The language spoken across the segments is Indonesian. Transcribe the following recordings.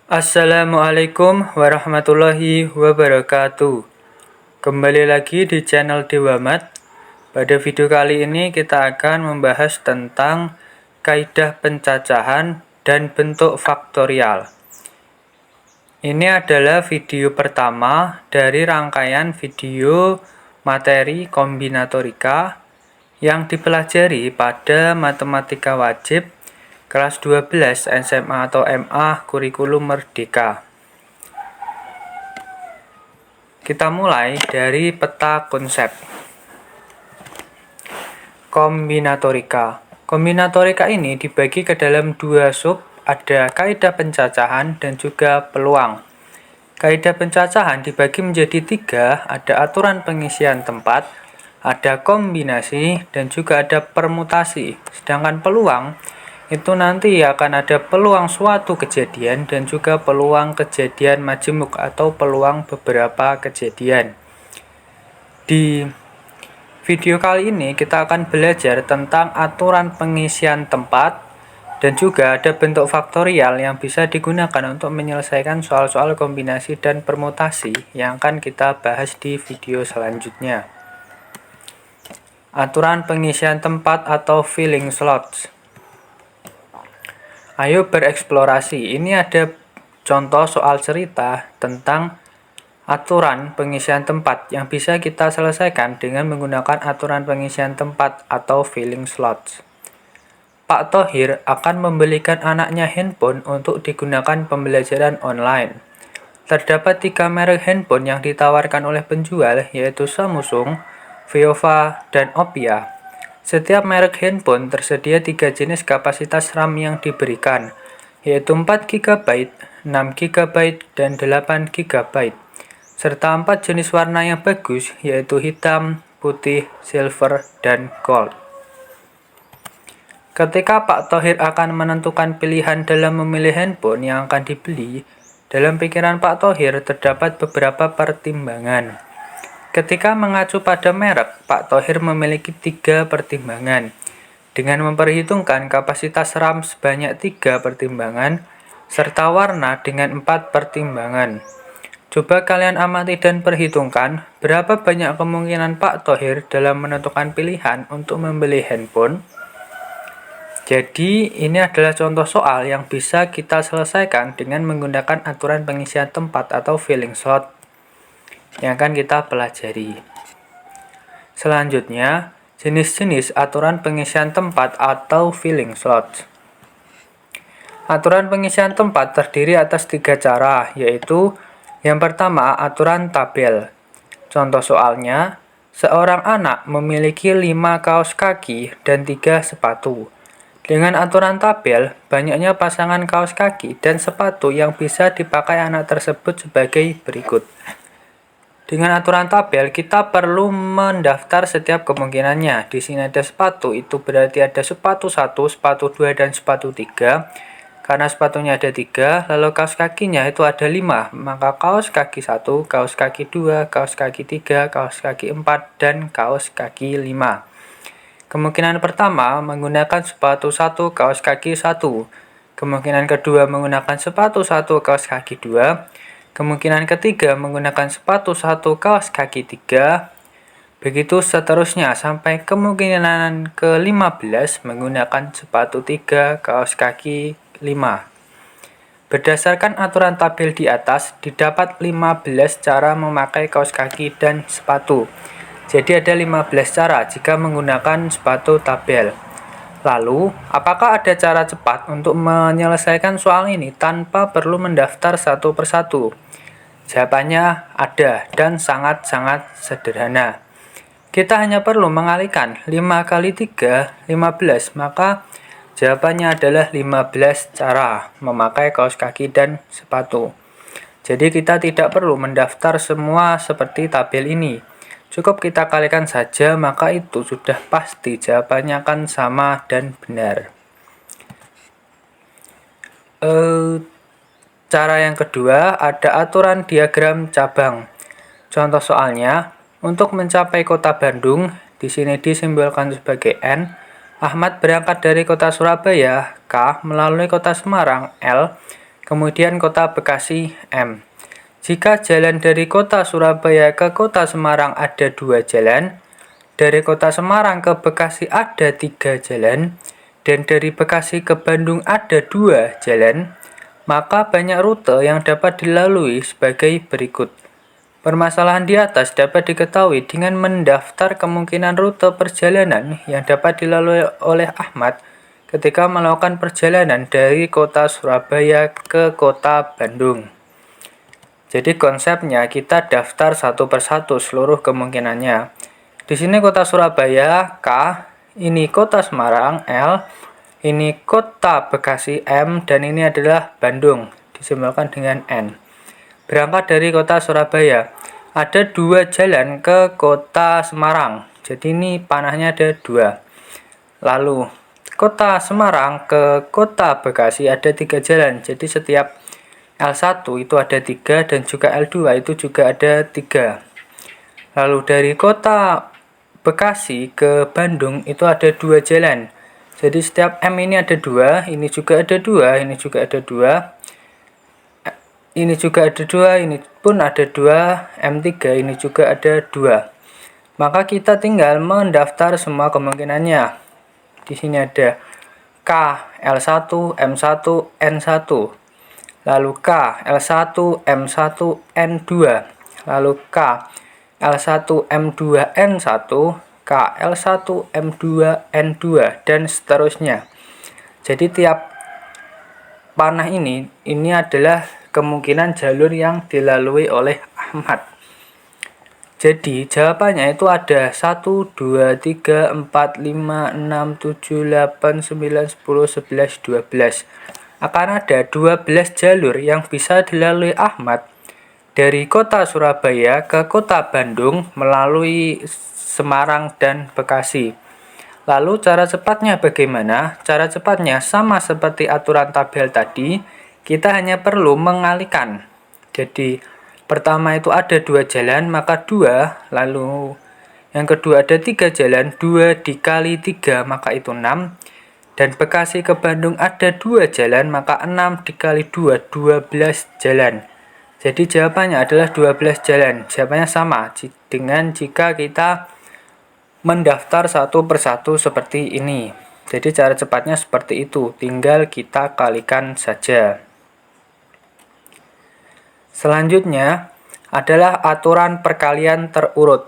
Assalamualaikum warahmatullahi wabarakatuh. Kembali lagi di channel Dewamat. Pada video kali ini kita akan membahas tentang kaidah pencacahan dan bentuk faktorial. Ini adalah video pertama dari rangkaian video materi kombinatorika yang dipelajari pada matematika wajib kelas 12 SMA atau MA kurikulum merdeka. Kita mulai dari peta konsep. Kombinatorika. Kombinatorika ini dibagi ke dalam dua sub, ada kaidah pencacahan dan juga peluang. Kaidah pencacahan dibagi menjadi tiga, ada aturan pengisian tempat, ada kombinasi, dan juga ada permutasi. Sedangkan peluang itu nanti akan ada peluang suatu kejadian dan juga peluang kejadian majemuk atau peluang beberapa kejadian. Di video kali ini kita akan belajar tentang aturan pengisian tempat dan juga ada bentuk faktorial yang bisa digunakan untuk menyelesaikan soal-soal kombinasi dan permutasi yang akan kita bahas di video selanjutnya. Aturan pengisian tempat atau filling slots. Ayo bereksplorasi. Ini ada contoh soal cerita tentang aturan pengisian tempat yang bisa kita selesaikan dengan menggunakan aturan pengisian tempat atau filling slots. Pak Thohir akan membelikan anaknya handphone untuk digunakan pembelajaran online. Terdapat 3 merek handphone yang ditawarkan oleh penjual, yaitu Samsung, Viova, dan Opia. Setiap merek handphone tersedia 3 jenis kapasitas RAM yang diberikan, yaitu 4 GB, 6 GB, dan 8 GB, serta 4 jenis warna yang bagus, yaitu hitam, putih, silver, dan gold. Ketika Pak Thohir akan menentukan pilihan dalam memilih handphone yang akan dibeli, dalam pikiran Pak Thohir terdapat beberapa pertimbangan. Ketika mengacu pada merek, Pak Thohir memiliki 3 pertimbangan. Dengan memperhitungkan kapasitas RAM sebanyak 3 pertimbangan, serta warna dengan 4 pertimbangan. Coba kalian amati dan perhitungkan berapa banyak kemungkinan Pak Thohir dalam menentukan pilihan untuk membeli handphone. Jadi, ini adalah contoh soal yang bisa kita selesaikan dengan menggunakan aturan pengisian tempat atau filling slot yang akan kita pelajari. Selanjutnya, jenis-jenis aturan pengisian tempat atau filling slot. Aturan pengisian tempat terdiri atas 3 cara, yaitu yang pertama, aturan tabel. Contoh soalnya, seorang anak memiliki 5 kaos kaki dan 3 sepatu. Dengan aturan tabel, banyaknya pasangan kaos kaki dan sepatu yang bisa dipakai anak tersebut sebagai berikut. Dengan aturan tabel, kita perlu mendaftar setiap kemungkinannya. Di sini ada sepatu, itu berarti ada sepatu 1, sepatu 2, dan sepatu 3. Karena sepatunya ada 3, lalu kaos kakinya itu ada 5. Maka kaos kaki 1, kaos kaki 2, kaos kaki 3, kaos kaki 4, dan kaos kaki 5. Kemungkinan pertama menggunakan sepatu 1, kaos kaki 1. Kemungkinan kedua menggunakan sepatu 1, kaos kaki 2. Kemungkinan ketiga menggunakan sepatu 1, kaos kaki 3. Begitu seterusnya sampai kemungkinan ke-15 menggunakan sepatu 3, kaos kaki 5. Berdasarkan aturan tabel di atas, didapat 15 cara memakai kaos kaki dan sepatu. Jadi ada 15 cara jika menggunakan sepatu tabel. Lalu, apakah ada cara cepat untuk menyelesaikan soal ini tanpa perlu mendaftar satu persatu? Jawabannya ada dan sangat-sangat sederhana. Kita hanya perlu mengalihkan 5 kali 3, 15, maka jawabannya adalah 15 cara memakai kaos kaki dan sepatu. Jadi kita tidak perlu mendaftar semua seperti tabel ini. Cukup kita kalikan saja, maka itu sudah pasti jawabannya akan sama dan benar. Cara yang kedua, ada aturan diagram cabang. Contoh soalnya, untuk mencapai kota Bandung, di sini disimbolkan sebagai N, Ahmad berangkat dari kota Surabaya, K, melalui kota Semarang, L, Kemudian kota Bekasi M. Jika jalan dari kota Surabaya ke kota Semarang ada 2 jalan, dari kota Semarang ke Bekasi ada 3 jalan, dan dari Bekasi ke Bandung ada 2 jalan, maka banyak rute yang dapat dilalui sebagai berikut. Permasalahan di atas dapat diketahui dengan mendaftar kemungkinan rute perjalanan yang dapat dilalui oleh Ahmad ketika melakukan perjalanan dari kota Surabaya ke kota Bandung. Jadi konsepnya kita daftar satu persatu seluruh kemungkinannya. Di sini kota Surabaya K, ini kota Semarang L, ini kota Bekasi M, dan ini adalah Bandung disimbolkan dengan N. Berangkat dari kota Surabaya, ada 2 jalan ke kota Semarang. Jadi ini panahnya ada 2. Lalu kota Semarang ke kota Bekasi ada 3 jalan. Jadi setiap L1 itu ada 3 dan juga L2 itu juga ada 3. Lalu dari kota Bekasi ke Bandung itu ada 2 jalan. Jadi setiap M ini ada 2, ini juga ada 2, ini juga ada 2. Ini juga ada 2, ini pun ada 2, M3 ini juga ada 2. Maka kita tinggal mendaftar semua kemungkinannya. Di sini ada K, L1, M1, N1. Lalu K, L1, M1, N2. Lalu K, L1, M2, N1, K, L1, M2, N2, dan seterusnya. Jadi tiap panah ini adalah kemungkinan jalur yang dilalui oleh Ahmad. Jadi jawabannya itu ada 1, 2, 3, 4, 5, 6, 7, 8, 9, 10, 11, 12. Akan ada 12 jalur yang bisa dilalui Ahmad dari kota Surabaya ke kota Bandung melalui Semarang dan Bekasi. Lalu cara cepatnya bagaimana? Cara cepatnya sama seperti aturan tabel tadi. Kita hanya perlu mengalihkan. Jadi pertama itu ada 2 jalan, maka 2. Lalu yang kedua ada 3 jalan, 2 dikali 3 maka itu 6. Dan Bekasi ke Bandung ada 2 jalan, maka 6 dikali 2, 12 jalan. Jadi jawabannya adalah 12 jalan. Jawabannya sama dengan jika kita mendaftar satu persatu seperti ini. Jadi cara cepatnya seperti itu, tinggal kita kalikan saja. Selanjutnya adalah aturan perkalian terurut.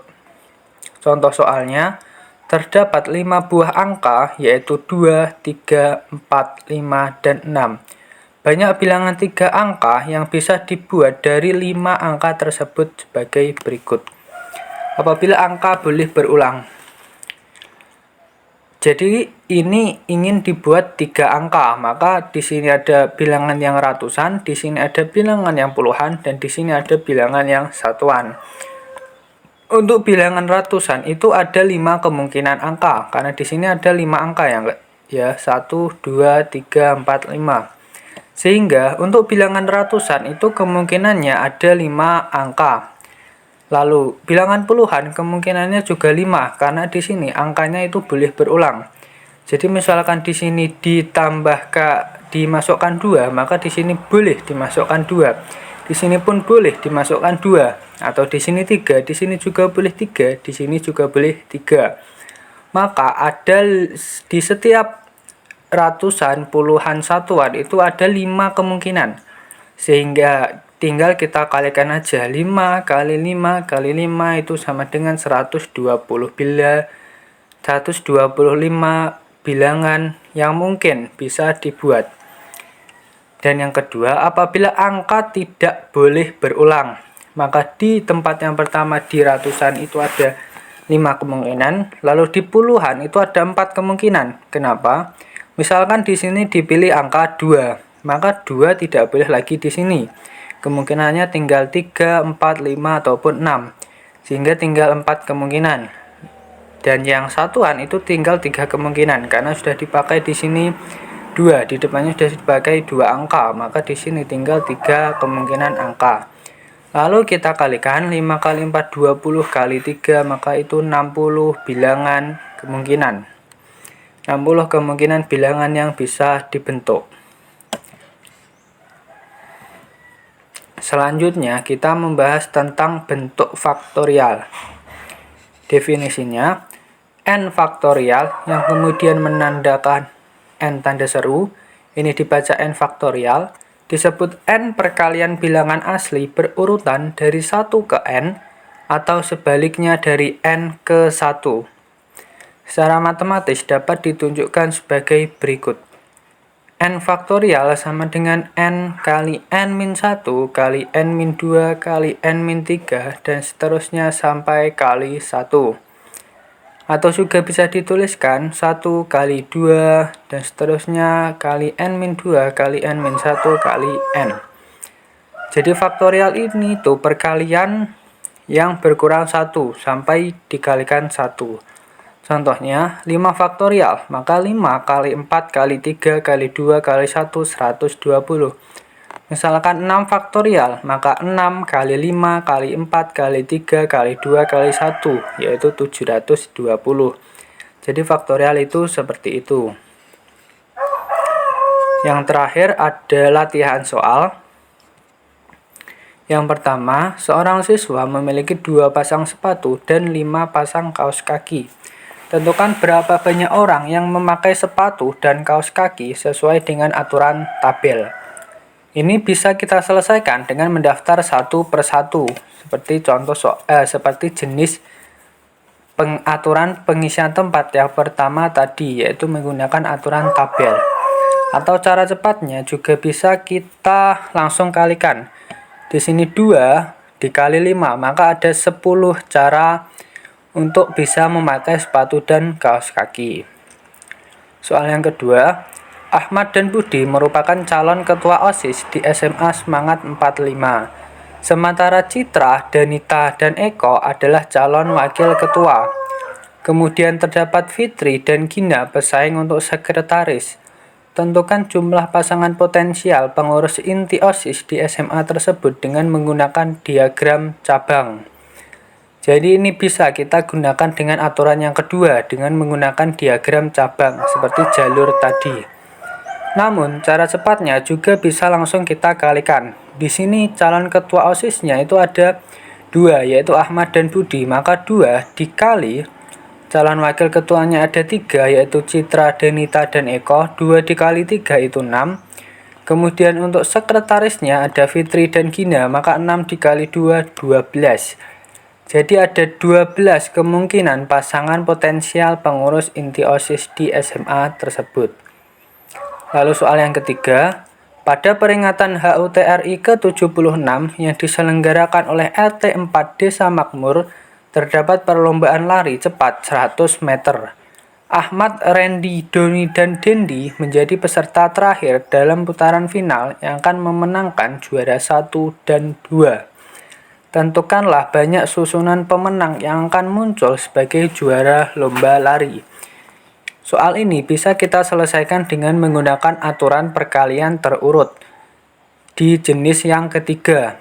Contoh soalnya, terdapat 5 buah angka yaitu 2, 3, 4, 5, dan 6. Banyak bilangan 3 angka yang bisa dibuat dari 5 angka tersebut sebagai berikut. Apabila angka boleh berulang. Jadi ini ingin dibuat 3 angka, maka di sini ada bilangan yang ratusan, di sini ada bilangan yang puluhan, dan di sini ada bilangan yang satuan. Untuk bilangan ratusan itu ada 5 kemungkinan angka, karena di sini ada 5 angka ya 1, 2, 3, 4, 5. Sehingga untuk bilangan ratusan itu kemungkinannya ada 5 angka. Lalu bilangan puluhan kemungkinannya juga 5 karena di sini angkanya itu boleh berulang. Jadi misalkan di sini dimasukkan 2, maka di sini boleh dimasukkan 2. Di sini pun boleh dimasukkan 2, atau di sini 3, di sini juga boleh 3, di sini juga boleh 3. Maka ada di setiap ratusan, puluhan, satuan itu ada 5 kemungkinan. Sehingga tinggal kita kalikan aja, 5 kali 5 kali 5 itu sama dengan 125 bilangan yang mungkin bisa dibuat. Dan yang kedua, apabila angka tidak boleh berulang, maka di tempat yang pertama di ratusan itu ada 5 kemungkinan, lalu di puluhan itu ada 4 kemungkinan. Kenapa? Misalkan di sini dipilih angka 2, maka 2 tidak boleh lagi di sini. Kemungkinannya tinggal 3, 4, 5, ataupun 6. Sehingga tinggal 4 kemungkinan. Dan yang satuan itu tinggal 3 kemungkinan. Karena sudah dipakai di sini 2. Di depannya sudah dipakai 2 angka. Maka di sini tinggal 3 kemungkinan angka. Lalu kita kalikan 5 kali 4, 20 kali 3. Maka itu 60 bilangan kemungkinan. 60 kemungkinan bilangan yang bisa dibentuk. Selanjutnya kita membahas tentang bentuk faktorial. Definisinya, n faktorial yang kemudian menandakan n tanda seru, ini dibaca n faktorial, disebut n perkalian bilangan asli berurutan dari 1 ke n atau sebaliknya dari n ke 1. Secara matematis dapat ditunjukkan sebagai berikut. N faktorial sama dengan n kali n-1 kali n-2 kali n-3 dan seterusnya sampai kali 1. Atau juga bisa dituliskan 1 kali 2 dan seterusnya kali n-2 kali n-1 kali n. Jadi faktorial ini tuh perkalian yang berkurang 1 sampai dikalikan 1. Contohnya 5 faktorial, maka 5 kali 4 kali 3 kali 2 kali 1, 120. Misalkan 6 faktorial, maka 6 kali 5 kali 4 kali 3 kali 2 kali 1, yaitu 720. Jadi faktorial itu seperti itu. Yang terakhir ada latihan soal. Yang pertama, seorang siswa memiliki 2 pasang sepatu dan 5 pasang kaos kaki. Tentukan berapa banyak orang yang memakai sepatu dan kaos kaki sesuai dengan aturan tabel. Ini bisa kita selesaikan dengan mendaftar satu persatu, seperti contoh seperti jenis aturan pengisian tempat yang pertama tadi, yaitu menggunakan aturan tabel. Atau cara cepatnya juga bisa kita langsung kalikan. Di sini 2 dikali 5, maka ada 10 cara untuk bisa memakai sepatu dan kaos kaki. Soal yang kedua, Ahmad dan Budi merupakan calon ketua OSIS di SMA Semangat 45. Sementara Citra, Danita, dan Eko adalah calon wakil ketua. Kemudian terdapat Fitri dan Gina bersaing untuk sekretaris. Tentukan jumlah pasangan potensial pengurus inti OSIS di SMA tersebut dengan menggunakan diagram cabang. Jadi ini bisa kita gunakan dengan aturan yang kedua dengan menggunakan diagram cabang seperti jalur tadi. Namun cara cepatnya juga bisa langsung kita kalikan. Di sini calon ketua OSIS-nya itu ada 2, yaitu Ahmad dan Budi, maka 2 dikali calon wakil ketuanya ada 3, yaitu Citra, Denita, dan Eko. 2 dikali 3 itu 6. Kemudian untuk sekretarisnya ada Fitri dan Gina, maka 6 dikali 2, 12. Jadi ada 12 kemungkinan pasangan potensial pengurus inti OSIS di SMA tersebut. Lalu soal yang ketiga, pada peringatan HUT RI ke-76 yang diselenggarakan oleh RT 4 Desa Makmur, terdapat perlombaan lari cepat 100 meter. Ahmad, Randy, Doni, dan Dendi menjadi peserta terakhir dalam putaran final yang akan memenangkan juara 1 dan 2. Tentukanlah banyak susunan pemenang yang akan muncul sebagai juara lomba lari. Soal ini bisa kita selesaikan dengan menggunakan aturan perkalian terurut di jenis yang ketiga.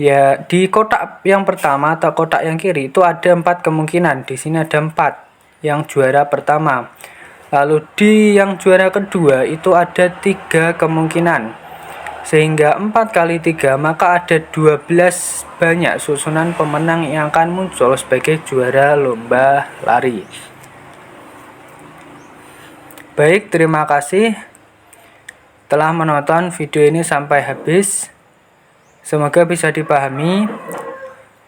Ya, di kotak yang pertama atau kotak yang kiri itu ada 4 kemungkinan. Di sini ada 4 yang juara pertama. Lalu di yang juara kedua itu ada 3 kemungkinan. Sehingga 4 kali 3 maka ada 12 banyak susunan pemenang yang akan muncul sebagai juara lomba lari. Baik, terima kasih telah menonton video ini sampai habis. Semoga bisa dipahami.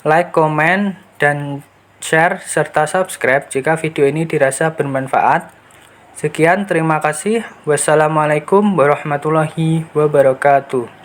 Like, komen, dan share serta subscribe jika video ini dirasa bermanfaat. Sekian, terima kasih. Wassalamualaikum warahmatullahi wabarakatuh.